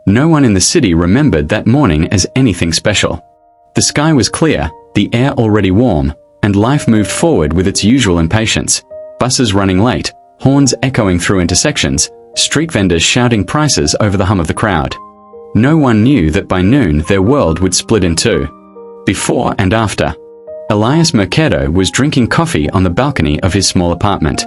No one in the city remembered that morning as anything special. The sky was clear, the air already warm, and life moved forward with its usual impatience. Buses running late, horns echoing through intersections, street vendors shouting prices over the hum of the crowd. No one knew that by noon their world would split in two. Before and after. Elias Mercado was drinking coffee on the balcony of his small apartment.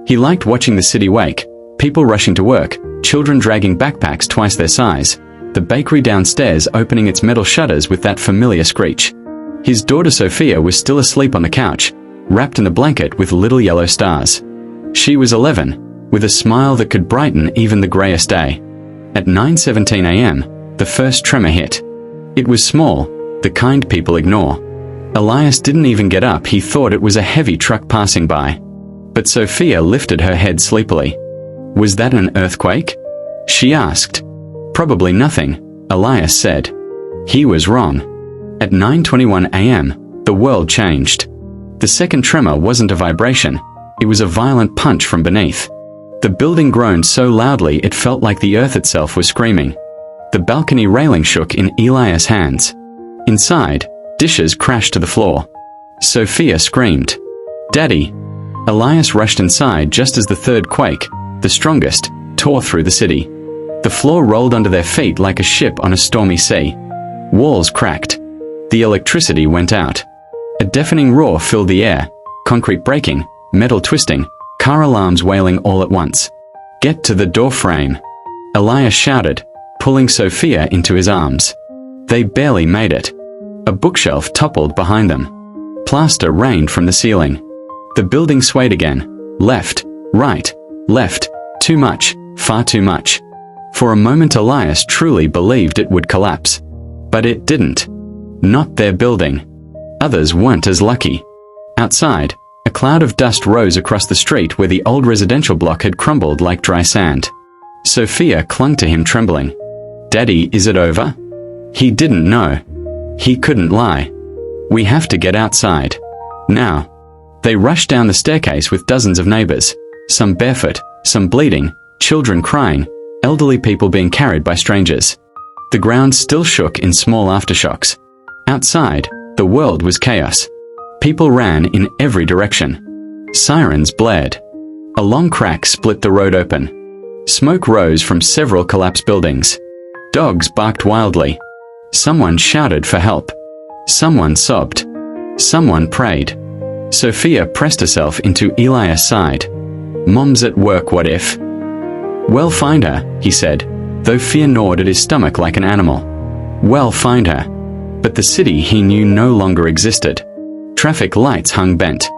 He liked watching the city wake, people rushing to work, children dragging backpacks twice their size, the bakery downstairs opening its metal shutters with that familiar screech. His daughter Sophia was still asleep on the couch, wrapped in a blanket with little yellow stars. She was 11, with a smile that could brighten even the greyest day. At 9:17 a.m., the first tremor hit. It was small, the kind people ignore. Elias didn't even get up. He thought it was a heavy truck passing by. But Sophia lifted her head sleepily. Was that an earthquake? She asked. Probably nothing, Elias said. He was wrong. At 9:21 a.m., the world changed. The second tremor wasn't a vibration. It was a violent punch from beneath. The building groaned so loudly it felt like the earth itself was screaming. The balcony railing shook in Elias' hands. Inside, dishes crashed to the floor. Sophia screamed. "Daddy!" Elias rushed inside just as the third quake, the strongest, tore through the city. The floor rolled under their feet like a ship on a stormy sea. Walls cracked. The electricity went out. A deafening roar filled the air, concrete breaking, metal twisting, car alarms wailing all at once. "Get to the door frame!" Elias shouted, pulling Sophia into his arms. They barely made it. A bookshelf toppled behind them. Plaster rained from the ceiling. The building swayed again. Left, right, left, too much, far too much. For a moment Elias truly believed it would collapse. But it didn't. Not their building. Others weren't as lucky. Outside, a cloud of dust rose across the street where the old residential block had crumbled like dry sand. Sophia clung to him trembling. "Daddy, is it over?" He didn't know. He couldn't lie. "We have to get outside. Now." They rushed down the staircase with dozens of neighbors, some barefoot, some bleeding, children crying, elderly people being carried by strangers. The ground still shook in small aftershocks. Outside, the world was chaos. People ran in every direction. Sirens blared. A long crack split the road open. Smoke rose from several collapsed buildings. Dogs barked wildly. Someone shouted for help. Someone sobbed. Someone prayed. Sophia pressed herself into Elias' side. "Mom's at work, what if?" "Well, find her," he said, though fear gnawed at his stomach like an animal. Well, find her. But the city he knew no longer existed. Traffic lights hung bent.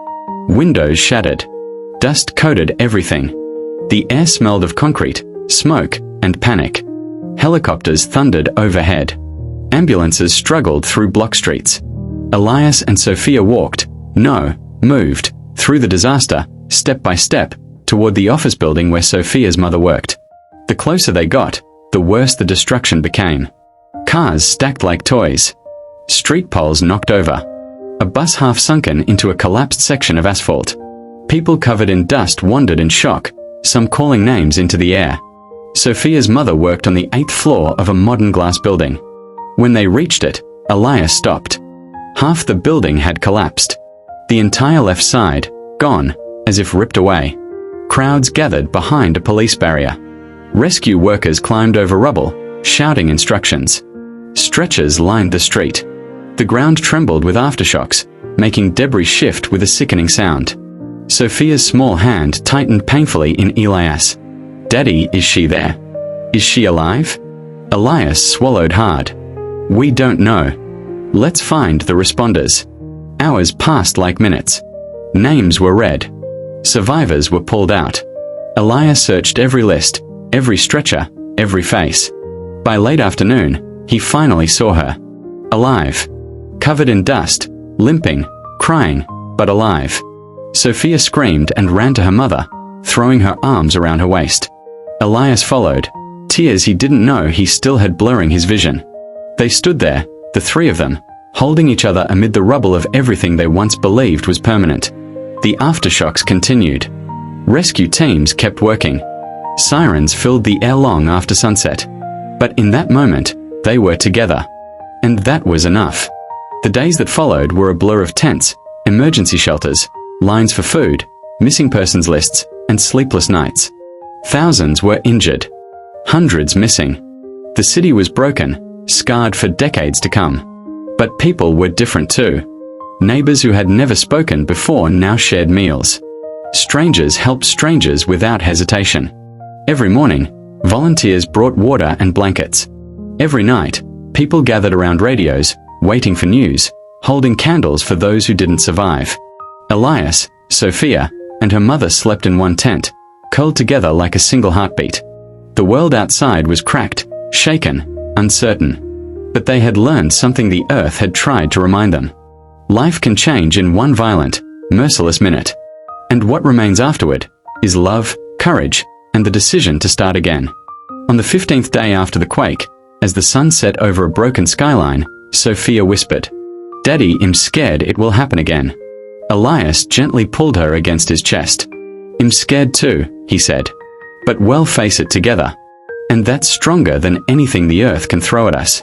Windows shattered. Dust coated everything. The air smelled of concrete, smoke, and panic. Helicopters thundered overhead. Ambulances struggled through block streets. Elias and Sophia walked, moved, through the disaster, step by step, toward the office building where Sophia's mother worked. The closer they got, the worse the destruction became. Cars stacked like toys. Street poles knocked over. A bus half sunken into a collapsed section of asphalt. People covered in dust wandered in shock, some calling names into the air. Sophia's mother worked on the 8th floor of a modern glass building. When they reached it, Elias stopped. Half the building had collapsed. The entire left side, gone, as if ripped away. Crowds gathered behind a police barrier. Rescue workers climbed over rubble, shouting instructions. Stretchers lined the street. The ground trembled with aftershocks, making debris shift with a sickening sound. Sophia's small hand tightened painfully in Elias. "Daddy, is she there? Is she alive?" Elias swallowed hard. "We don't know. Let's find the responders." Hours passed like minutes. Names were read. Survivors were pulled out. Elias searched every list, every stretcher, every face. By late afternoon, he finally saw her. Alive. Covered in dust, limping, crying, but alive. Sophia screamed and ran to her mother, throwing her arms around her waist. Elias followed, tears he didn't know he still had blurring his vision. They stood there, the three of them, holding each other amid the rubble of everything they once believed was permanent. The aftershocks continued. Rescue teams kept working. Sirens filled the air long after sunset. But in that moment, they were together. And that was enough. The days that followed were a blur of tents, emergency shelters, lines for food, missing persons lists, and sleepless nights. Thousands were injured. Hundreds missing. The city was broken, scarred for decades to come. But people were different too. Neighbors who had never spoken before now shared meals. Strangers helped strangers without hesitation. Every morning, volunteers brought water and blankets. Every night, people gathered around radios, waiting for news, holding candles for those who didn't survive. Elias, Sophia, and her mother slept in one tent, curled together like a single heartbeat. The world outside was cracked, shaken, uncertain. But they had learned something the earth had tried to remind them. Life can change in one violent, merciless minute. And what remains afterward is love, courage, and the decision to start again. On the 15th day after the quake, as the sun set over a broken skyline, Sophia whispered, "Daddy, I'm scared it will happen again." Elias gently pulled her against his chest. "I'm scared too," he said. "But we'll face it together. And that's stronger than anything the earth can throw at us."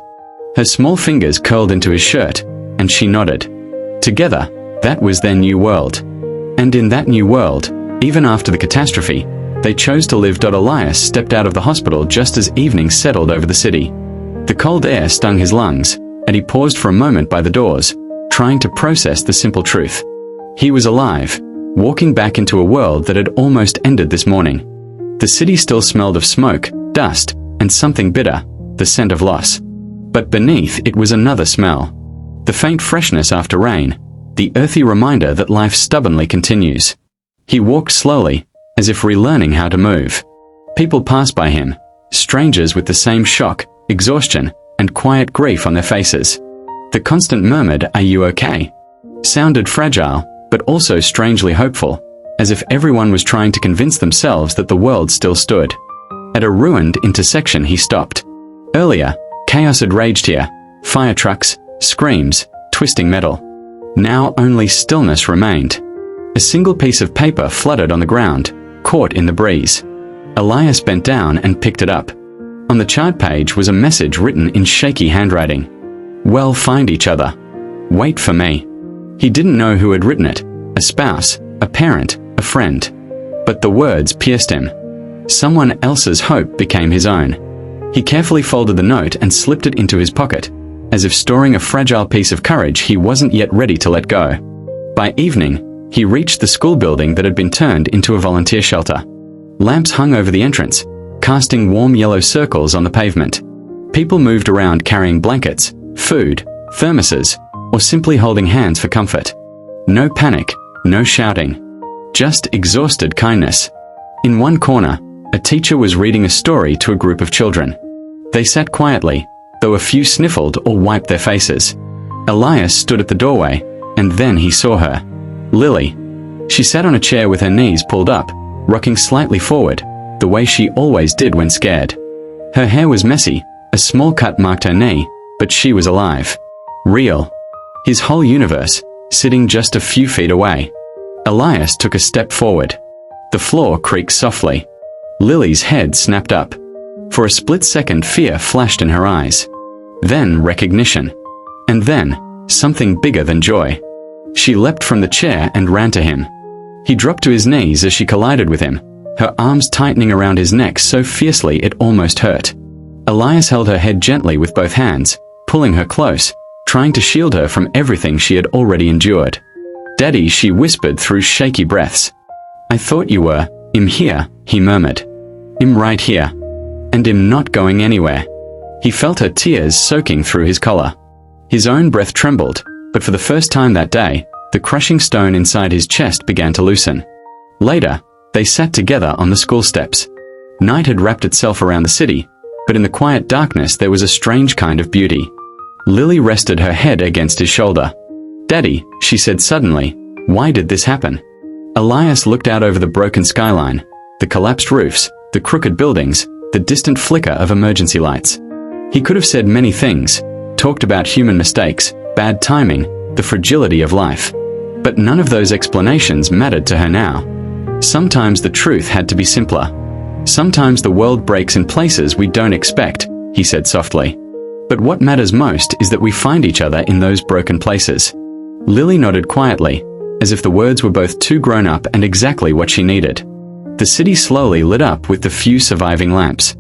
Her small fingers curled into his shirt, and she nodded. Together, that was their new world. And in that new world, even after the catastrophe, they chose to live. Elias stepped out of the hospital just as evening settled over the city. The cold air stung his lungs, and he paused for a moment by the doors, trying to process the simple truth. He was alive, walking back into a world that had almost ended this morning. The city still smelled of smoke, dust, and something bitter, the scent of loss. But beneath it was another smell. The faint freshness after rain, the earthy reminder that life stubbornly continues. He walked slowly, as if relearning how to move. People passed by him, strangers with the same shock, exhaustion, and quiet grief on their faces. The constant murmured, "Are you okay?" sounded fragile, but also strangely hopeful, as if everyone was trying to convince themselves that the world still stood. At a ruined intersection he stopped. Earlier, chaos had raged here, fire trucks, screams, twisting metal. Now only stillness remained. A single piece of paper fluttered on the ground, caught in the breeze. Elias bent down and picked it up. On the chart page was a message written in shaky handwriting. "We'll find each other. Wait for me." He didn't know who had written it, a spouse, a parent, a friend. But the words pierced him. Someone else's hope became his own. He carefully folded the note and slipped it into his pocket, as if storing a fragile piece of courage he wasn't yet ready to let go. By evening, he reached the school building that had been turned into a volunteer shelter. Lamps hung over the entrance, casting warm yellow circles on the pavement. People moved around carrying blankets, food, thermoses, or simply holding hands for comfort. No panic, no shouting. Just exhausted kindness. In one corner, a teacher was reading a story to a group of children. They sat quietly, though a few sniffled or wiped their faces. Elias stood at the doorway, and then he saw her. Lily. She sat on a chair with her knees pulled up, rocking slightly forward, the way she always did when scared. Her hair was messy, a small cut marked her knee, but she was alive. Real. His whole universe, sitting just a few feet away. Elias took a step forward. The floor creaked softly. Lily's head snapped up. For a split second, fear flashed in her eyes. Then recognition. And then, something bigger than joy. She leapt from the chair and ran to him. He dropped to his knees as she collided with him, her arms tightening around his neck so fiercely it almost hurt. Elias held her head gently with both hands, pulling her close, trying to shield her from everything she had already endured. "Daddy," she whispered through shaky breaths. "I thought you were." "I'm here," he murmured. "I'm right here. And I'm not going anywhere." He felt her tears soaking through his collar. His own breath trembled, but for the first time that day, the crushing stone inside his chest began to loosen. Later, they sat together on the school steps. Night had wrapped itself around the city, but in the quiet darkness there was a strange kind of beauty. Lily rested her head against his shoulder. "Daddy," she said suddenly, "why did this happen?" Elias looked out over the broken skyline, the collapsed roofs, the crooked buildings, the distant flicker of emergency lights. He could have said many things, talked about human mistakes, bad timing, the fragility of life. But none of those explanations mattered to her now. Sometimes the truth had to be simpler. Sometimes the world breaks in places we don't expect, he said softly. "But what matters most is that we find each other in those broken places." Lily nodded quietly, as if the words were both too grown up and exactly what she needed. The city slowly lit up with the few surviving lamps.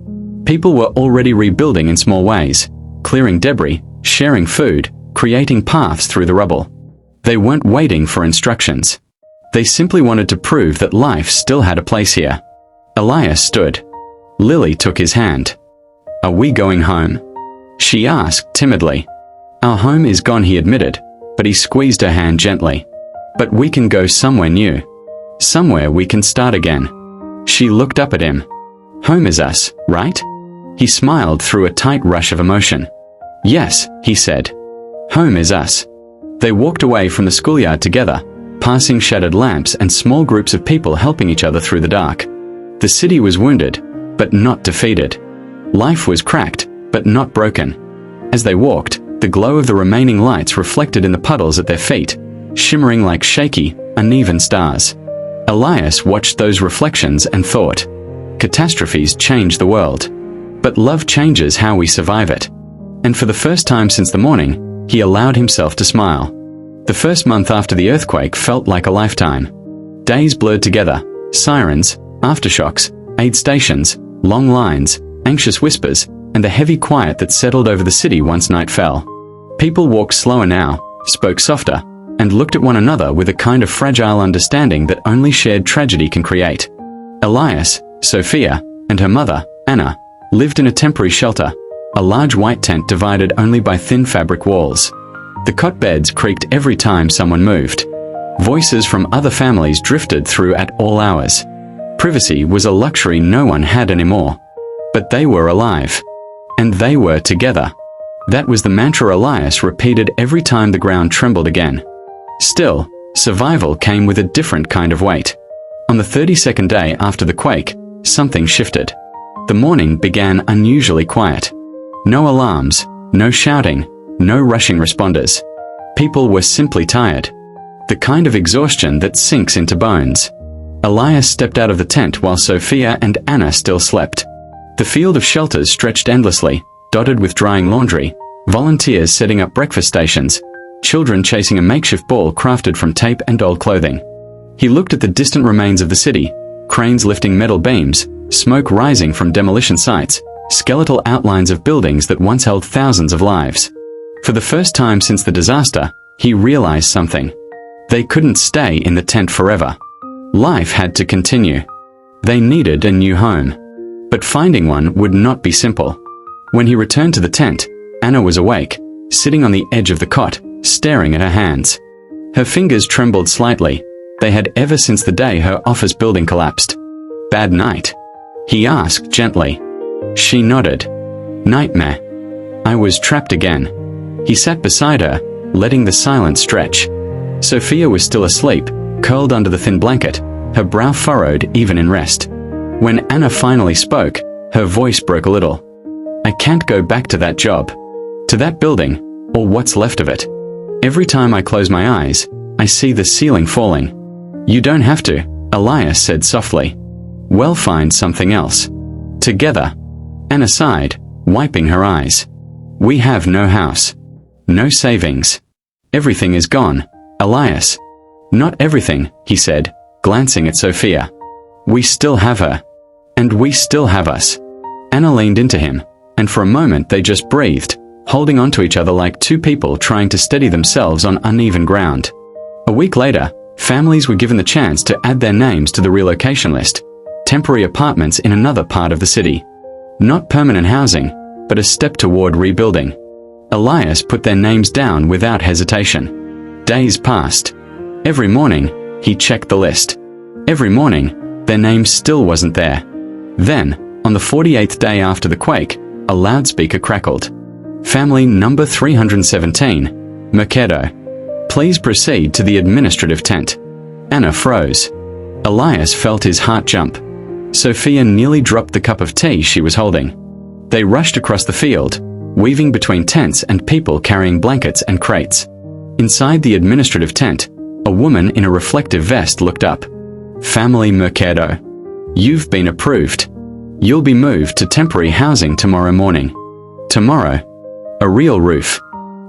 People were already rebuilding in small ways, clearing debris, sharing food, creating paths through the rubble. They weren't waiting for instructions. They simply wanted to prove that life still had a place here. Elias stood. Lily took his hand. "Are we going home?" she asked timidly. "Our home is gone," he admitted, but he squeezed her hand gently. "But we can go somewhere new. Somewhere we can start again." She looked up at him. "Home is us, right?" He smiled through a tight rush of emotion. "Yes," he said. "Home is us." They walked away from the schoolyard together, passing shattered lamps and small groups of people helping each other through the dark. The city was wounded, but not defeated. Life was cracked, but not broken. As they walked, the glow of the remaining lights reflected in the puddles at their feet, shimmering like shaky, uneven stars. Elias watched those reflections and thought, catastrophes change the world. But love changes how we survive it. And for the first time since the morning, he allowed himself to smile. The first month after the earthquake felt like a lifetime. Days blurred together, sirens, aftershocks, aid stations, long lines, anxious whispers, and the heavy quiet that settled over the city once night fell. People walked slower now, spoke softer, and looked at one another with a kind of fragile understanding that only shared tragedy can create. Elias, Sophia, and her mother, Anna, lived in a temporary shelter, a large white tent divided only by thin fabric walls. The cot beds creaked every time someone moved. Voices from other families drifted through at all hours. Privacy was a luxury no one had anymore. But they were alive. And they were together. That was the mantra Elias repeated every time the ground trembled again. Still, survival came with a different kind of weight. On the 32nd day after the quake, something shifted. The morning began unusually quiet. No alarms, no shouting, no rushing responders. People were simply tired. The kind of exhaustion that sinks into bones. Elias stepped out of the tent while Sophia and Anna still slept. The field of shelters stretched endlessly, dotted with drying laundry, volunteers setting up breakfast stations, children chasing a makeshift ball crafted from tape and old clothing. He looked at the distant remains of the city, cranes lifting metal beams, smoke rising from demolition sites, skeletal outlines of buildings that once held thousands of lives. For the first time since the disaster, he realized something. They couldn't stay in the tent forever. Life had to continue. They needed a new home. But finding one would not be simple. When he returned to the tent, Anna was awake, sitting on the edge of the cot, staring at her hands. Her fingers trembled slightly. They had ever since the day her office building collapsed. "Bad night?" he asked gently. She nodded. "Nightmare. I was trapped again." He sat beside her, letting the silence stretch. Sophia was still asleep, curled under the thin blanket, her brow furrowed even in rest. When Anna finally spoke, her voice broke a little. "I can't go back to that job. To that building, or what's left of it. Every time I close my eyes, I see the ceiling falling." "You don't have to," Elias said softly. "We'll find something else. Together." Anna sighed, wiping her eyes. "We have no house. No savings. Everything is gone, Elias." "Not everything," he said, glancing at Sophia. "We still have her. And we still have us." Anna leaned into him, and for a moment they just breathed, holding onto each other like two people trying to steady themselves on uneven ground. A week later, families were given the chance to add their names to the relocation list. Temporary apartments in another part of the city. Not permanent housing, but a step toward rebuilding. Elias put their names down without hesitation. Days passed. Every morning, he checked the list. Every morning, their name still wasn't there. Then, on the 48th day after the quake, a loudspeaker crackled. "Family number 317, Mercado. Please proceed to the administrative tent." Anna froze. Elias felt his heart jump. Sophia nearly dropped the cup of tea she was holding. They rushed across the field, weaving between tents and people carrying blankets and crates. Inside the administrative tent, a woman in a reflective vest looked up. "Family Mercado. You've been approved. You'll be moved to temporary housing tomorrow morning." tomorrow. A real roof.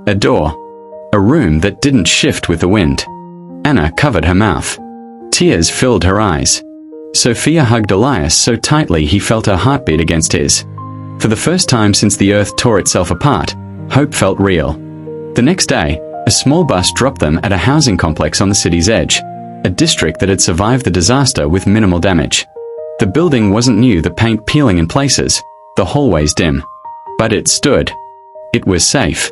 A door. A room that didn't shift with the wind. Anna covered her mouth. Tears filled her eyes. Sophia hugged Elias so tightly he felt her heartbeat against his. For the first time since the earth tore itself apart, hope felt real. The next day, a small bus dropped them at a housing complex on the city's edge, a district that had survived the disaster with minimal damage. The building wasn't new, the paint peeling in places, the hallways dim. But it stood. It was safe.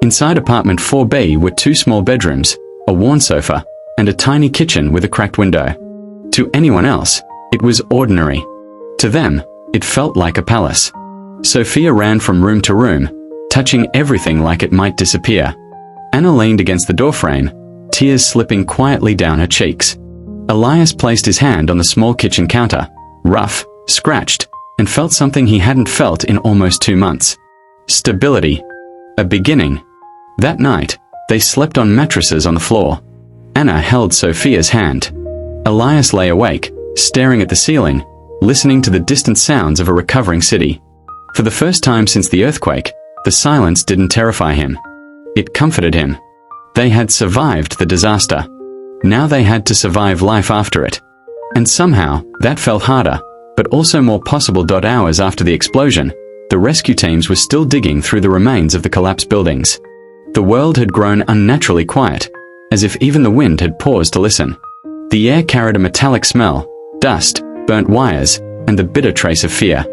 Inside apartment 4B were 2 small bedrooms, a worn sofa, and a tiny kitchen with a cracked window. To anyone else, it was ordinary. To them, it felt like a palace. Sophia ran from room to room, touching everything like it might disappear. Anna leaned against the doorframe, tears slipping quietly down her cheeks. Elias placed his hand on the small kitchen counter, rough, scratched, and felt something he hadn't felt in almost 2 months. Stability. A beginning. That night, they slept on mattresses on the floor. Anna held Sophia's hand. Elias lay awake, staring at the ceiling, listening to the distant sounds of a recovering city. For the first time since the earthquake, the silence didn't terrify him. It comforted him. They had survived the disaster. Now they had to survive life after it. And somehow, that felt harder, but also more possible. Hours after the explosion, the rescue teams were still digging through the remains of the collapsed buildings. The world had grown unnaturally quiet, as if even the wind had paused to listen. The air carried a metallic smell, dust, burnt wires, and the bitter trace of fear.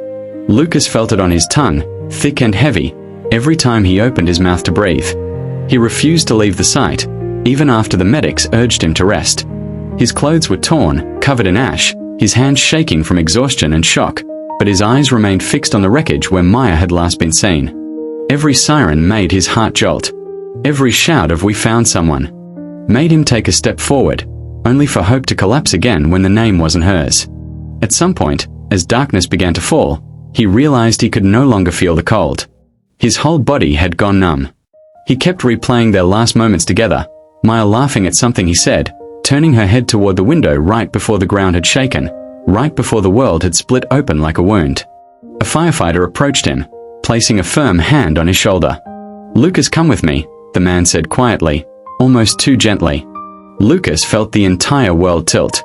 Lucas felt it on his tongue, thick and heavy, every time he opened his mouth to breathe. He refused to leave the site, even after the medics urged him to rest. His clothes were torn, covered in ash, his hands shaking from exhaustion and shock, but his eyes remained fixed on the wreckage where Maya had last been seen. Every siren made his heart jolt. Every shout of "We found someone" made him take a step forward, only for hope to collapse again when the name wasn't hers. At some point, as darkness began to fall, he realized he could no longer feel the cold. His whole body had gone numb. He kept replaying their last moments together, Maya laughing at something he said, turning her head toward the window right before the ground had shaken, right before the world had split open like a wound. A firefighter approached him, placing a firm hand on his shoulder. "Lucas, come with me," the man said quietly, almost too gently. Lucas felt the entire world tilt.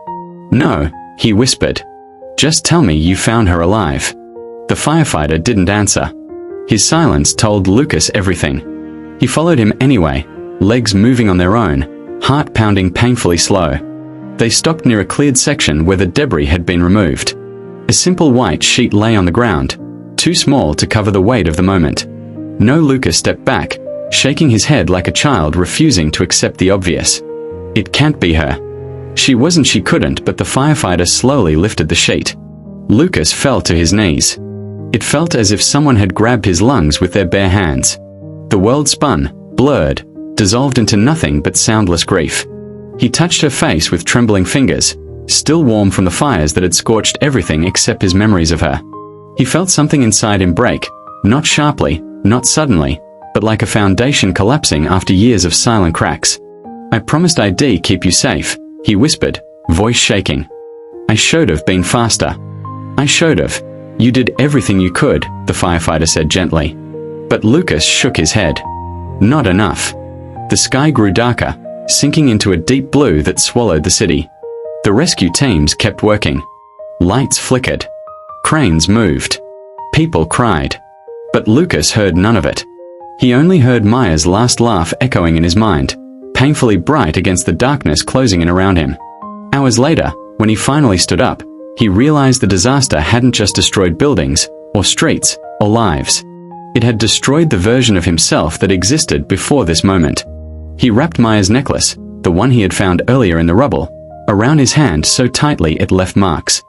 "No," he whispered. "Just tell me you found her alive." The firefighter didn't answer. His silence told Lucas everything. He followed him anyway, legs moving on their own, heart pounding painfully slow. They stopped near a cleared section where the debris had been removed. A simple white sheet lay on the ground, too small to cover the weight of the moment. No, Lucas stepped back, shaking his head like a child refusing to accept the obvious. "It can't be her. She wasn't, she couldn't," but the firefighter slowly lifted the sheet. Lucas fell to his knees. It felt as if someone had grabbed his lungs with their bare hands. The world spun, blurred, dissolved into nothing but soundless grief. He touched her face with trembling fingers, still warm from the fires that had scorched everything except his memories of her. He felt something inside him break, not sharply, not suddenly, but like a foundation collapsing after years of silent cracks. "I promised I'd keep you safe," he whispered, voice shaking. "I should have been faster. I should have. You did everything you could," the firefighter said gently. But Lucas shook his head. Not enough. The sky grew darker, sinking into a deep blue that swallowed the city. The rescue teams kept working. Lights flickered. Cranes moved. People cried. But Lucas heard none of it. He only heard Maya's last laugh echoing in his mind, painfully bright against the darkness closing in around him. Hours later, when he finally stood up, he realized the disaster hadn't just destroyed buildings, or streets, or lives. It had destroyed the version of himself that existed before this moment. He wrapped Maya's necklace, the one he had found earlier in the rubble, around his hand so tightly it left marks.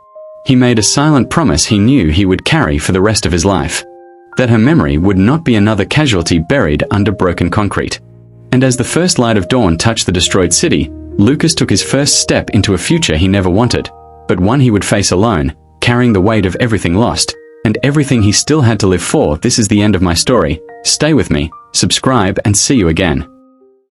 He made a silent promise he knew he would carry for the rest of his life. That her memory would not be another casualty buried under broken concrete. And as the first light of dawn touched the destroyed city, Lucas took his first step into a future he never wanted, but one he would face alone, carrying the weight of everything lost, and everything he still had to live for. This is the end of my story. Stay with me, subscribe, and see you again.